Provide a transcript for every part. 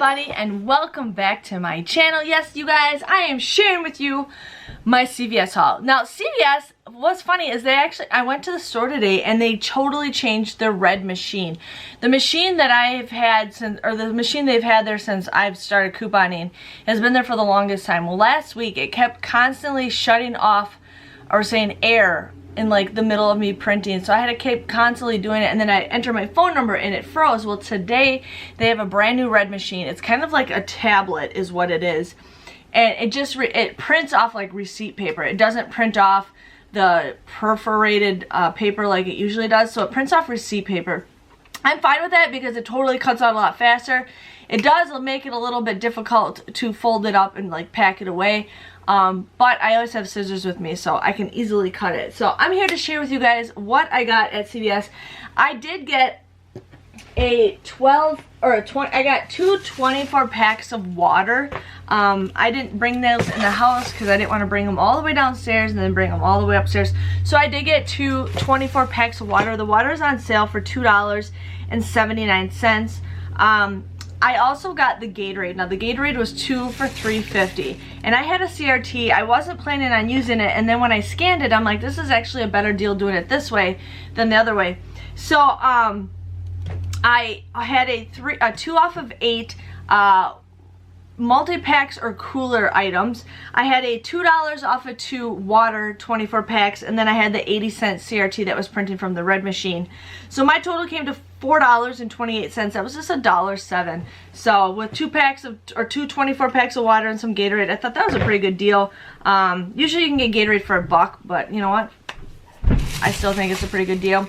everybody, and welcome back to my channel. Yes, you guys, I am sharing with you my CVS haul. Now, CVS, what's funny is I went to the store today and they totally changed their red machine. The machine that I've had the machine they've had there since I've started couponing has been there for the longest time. Well, last week it kept constantly shutting off or saying error in like the middle of me printing, so I had to keep constantly doing it, and then I enter my phone number and it froze. Well, today they have a brand new red machine. It's kind of like a tablet is what it is, and it prints off like receipt paper. It doesn't print off the perforated paper like it usually does, so it prints off receipt paper. I'm fine with that because it totally cuts out a lot faster. It does make it a little bit difficult to fold it up and like pack it away. But I always have scissors with me, so I can easily cut it. So I'm here to share with you guys what I got at CVS. I did get I got two 24 packs of water. I didn't bring those in the house because I didn't want to bring them all the way downstairs and then bring them all the way upstairs. So I did get two 24 packs of water. The water is on sale for $2.79. I also got the Gatorade. Now the Gatorade was 2 for $3.50, and I had a CRT. I wasn't planning on using it, and then when I scanned it, I'm like, this is actually a better deal doing it this way than the other way. So I had a 2 off of 8 multi-packs or cooler items. I had a $2 off of 2 water 24 packs, and then I had the 80-cent CRT that was printing from the red machine. So my total came to $4.28. That was just $1.07. So with 2 24 packs of water and some Gatorade, I thought that was a pretty good deal. Usually you can get Gatorade for $1, but you know what? I still think it's a pretty good deal.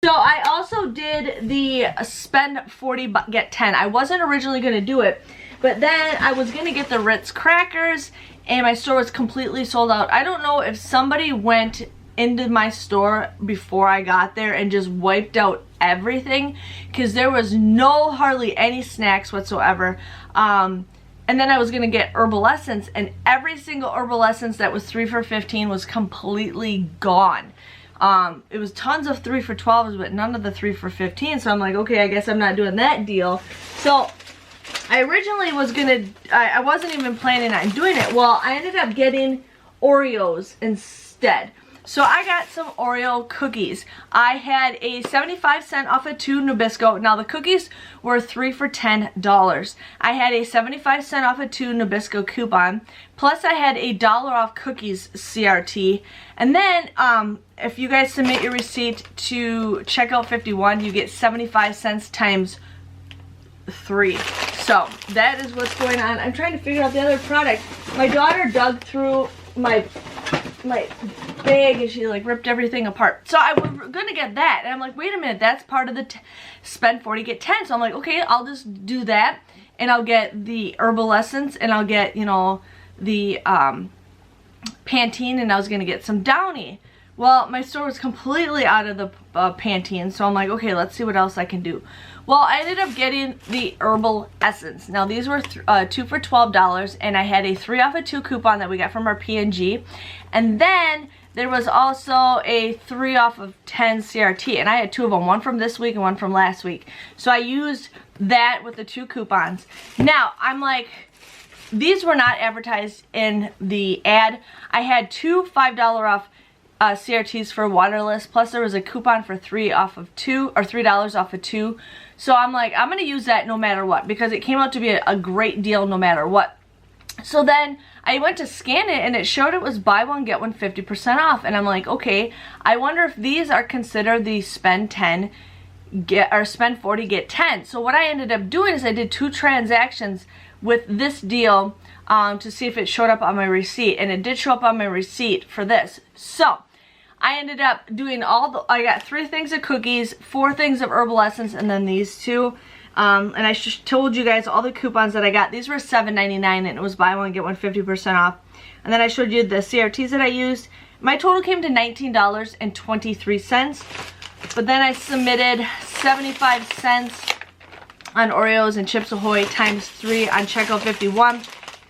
So I also did the spend 40 get 10. I wasn't originally going to do it, but then I was going to get the Ritz crackers and my store was completely sold out. I don't know if somebody went into my store before I got there and just wiped out everything, because there was hardly any snacks whatsoever. And then I was going to get herbal essence, and every single herbal essence that was 3 for $15 was completely gone. It was tons of 3 for $12s, but none of the 3 for $15. So I'm like, okay, I guess I'm not doing that deal. So I originally was gonna, I wasn't even planning on doing it. Well, I ended up getting Oreos instead. So I got some Oreo cookies. I had a 75-cent off of 2 Nabisco. Now the cookies were 3 for $10. I had a 75-cent off of 2 Nabisco coupon. Plus I had a $1 off cookies CRT. And then if you guys submit your receipt to checkout 51, you get 75 cents times 3. So that is what's going on. I'm trying to figure out the other product. My daughter dug through my bag and she like ripped everything apart. So I was gonna get that, and I'm like, wait a minute, that's part of the spend 40 get 10. So I'm like, okay, I'll just do that, and I'll get the herbal essence, and I'll get, you know, the Pantene, and I was gonna get some Downy. Well, my store was completely out of the Pantene, so I'm like, okay, let's see what else I can do. Well, I ended up getting the herbal essence. Now, these were 2 for $12, and I had a 3 off of 2 coupon that we got from our P&G. And then there was also a 3 off of 10 CRT, and I had 2 of them, one from this week and one from last week. So I used that with the 2 coupons. Now, I'm like, these were not advertised in the ad. I had 2 $5 off CRTs for waterless, plus there was a coupon for 3 off of 2, or $3 off of 2. So I'm like, I'm gonna use that no matter what, because it came out to be a great deal no matter what. So then I went to scan it, and it showed it was buy one get one 50% off, and I'm like, okay, I wonder if these are considered the spend 10 get, or spend 40 get 10. So what I ended up doing is I did 2 transactions with this deal to see if it showed up on my receipt, and it did show up on my receipt for this. So I ended up doing I got 3 things of cookies, 4 things of herbal essence, and then these 2. And I just told you guys all the coupons that I got. These were $7.99, and it was buy one get one 50% off. And then I showed you the CRTs that I used. My total came to $19.23. But then I submitted 75 cents on Oreos and Chips Ahoy times 3 on checkout 51.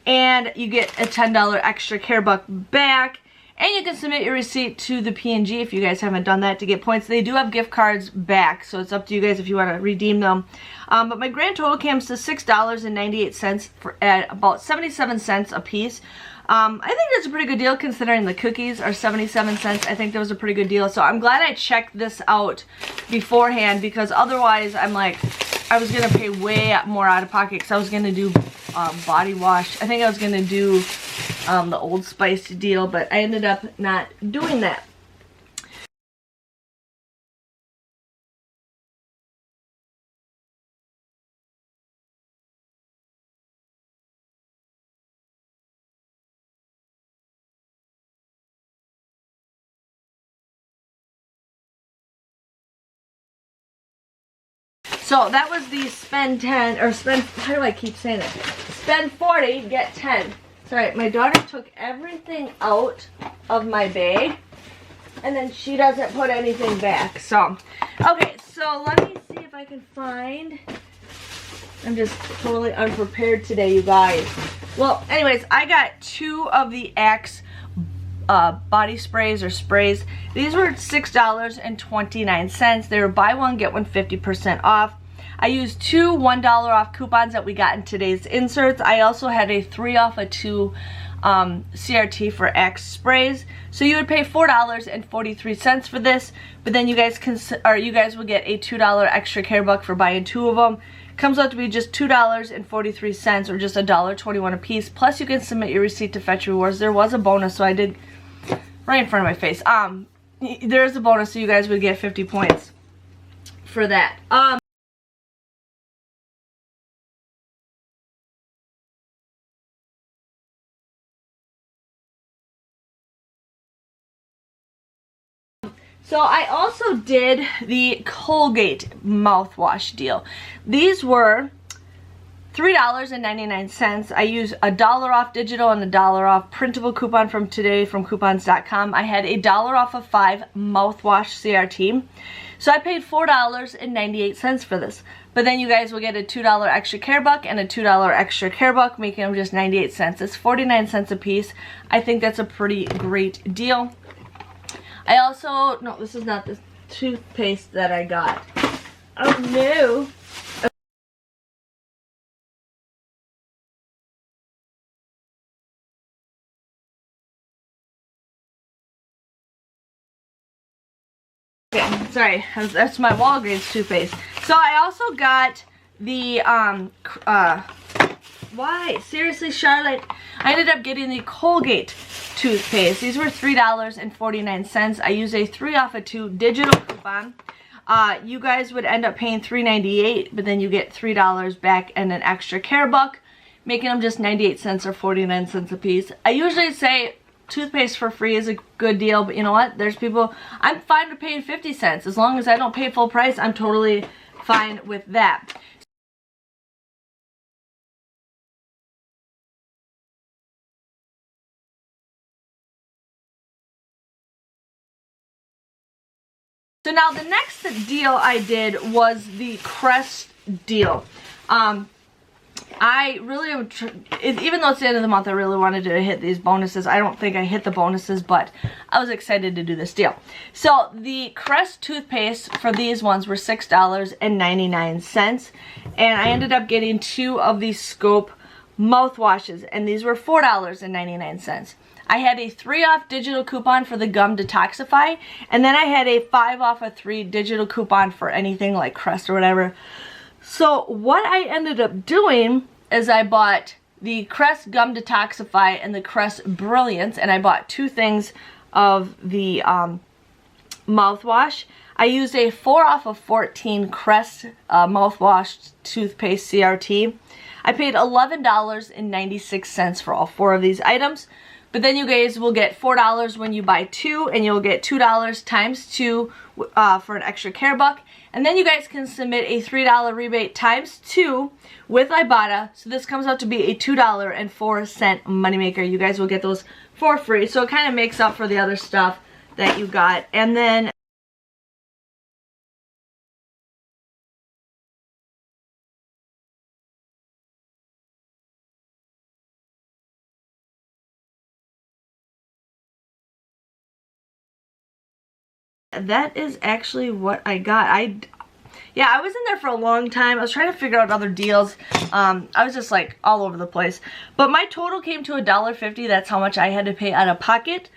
And you get a $10 extra care buck back. And you can submit your receipt to the P&G if you guys haven't done that to get points. They do have gift cards back, so it's up to you guys if you want to redeem them. But my grand total comes to $6.98 at about 77 cents a piece. I think that's a pretty good deal considering the cookies are 77 cents. I think that was a pretty good deal. So I'm glad I checked this out beforehand, because otherwise I'm like, I was going to pay way more out of pocket because I was going to do body wash. I think I was going to do the Old Spice deal, but I ended up not doing that. So that was the spend 10, or spend, how do I keep saying it? Spend 40, get 10. Sorry, my daughter took everything out of my bag, and then she doesn't put anything back. So, okay, so let me see if I can find, I'm just totally unprepared today, you guys. Well, anyways, I got 2 of the Axe body sprays or sprays. These were $6.29. They were buy one, get one 50% off. I used 2 $1 off coupons that we got in today's inserts. I also had a 3 off of 2 CRT for Axe sprays. So you would pay $4.43 for this, but then you guys will get a $2 extra care buck for buying 2 of them. Comes out to be just $2.43 or just $1.21 a piece. Plus you can submit your receipt to Fetch Rewards. There was a bonus, so I did right in front of my face. There is a bonus, so you guys would get 50 points for that. So I also did the Colgate mouthwash deal. These were $3.99. I used a $1 off digital and a $1 off printable coupon from today from coupons.com. I had a $1 off of 5 mouthwash CRT. So I paid $4.98 for this. But then you guys will get a $2 extra care buck and a $2 extra care buck, making them just 98 cents. It's 49 cents a piece. I think that's a pretty great deal. I also, no, this is not the toothpaste that I got. Oh no. Okay, sorry, that's my Walgreens toothpaste. So I also got the, why? Seriously, Charlotte? I ended up getting the Colgate toothpaste. These were $3.49. I used a 3 off of 2 digital coupon. You guys would end up paying $3.98, but then you get $3 back and an extra care buck, making them just 98 cents or 49 cents a piece. I usually say toothpaste for free is a good deal, but you know what? There's people, I'm fine with paying 50 cents. As long as I don't pay full price, I'm totally fine with that. So now the next deal I did was the Crest deal. I really, even though it's the end of the month, I really wanted to hit these bonuses. I don't think I hit the bonuses, but I was excited to do this deal. So the Crest toothpaste for these ones were $6.99. And I ended up getting 2 of these Scope mouthwashes, and these were $4.99. I had a 3 off digital coupon for the gum detoxify, and then I had a 5 off of 3 digital coupon for anything like Crest or whatever. So what I ended up doing is I bought the Crest gum detoxify and the Crest Brilliance, and I bought 2 things of the mouthwash. I used a 4 off of 14 Crest mouthwash toothpaste CRT. I paid $11.96 for all 4 of these items. But then you guys will get $4 when you buy 2, and you'll get $2 times 2 for an extra care buck. And then you guys can submit a $3 rebate times 2 with Ibotta. So this comes out to be a $2.04 moneymaker. You guys will get those for free. So it kind of makes up for the other stuff that you got. And then that is actually what I got. Yeah, I was in there for a long time. I was trying to figure out other deals. I was just like all over the place. But my total came to $1.50. That's how much I had to pay out of pocket.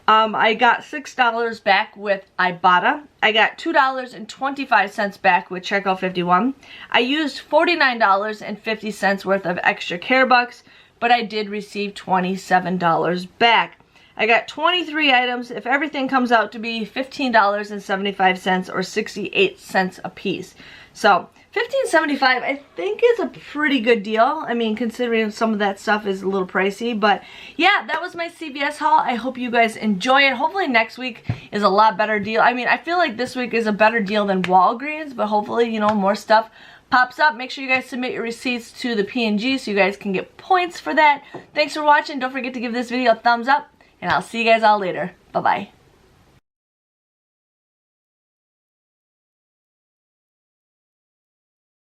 I got $6 back with Ibotta. I got $2.25 back with Checkout 51. I used $49.50 worth of extra care bucks, but I did receive $27 back. I got 23 items. If everything comes out to be $15.75 or 68 cents a piece. So $15.75 I think is a pretty good deal. I mean, considering some of that stuff is a little pricey. But yeah, that was my CVS haul. I hope you guys enjoy it. Hopefully next week is a lot better deal. I mean, I feel like this week is a better deal than Walgreens, but hopefully, you know, more stuff pops up. Make sure you guys submit your receipts to the P&G so you guys can get points for that. Thanks for watching. Don't forget to give this video a thumbs up, and I'll see you guys all later. Bye-bye.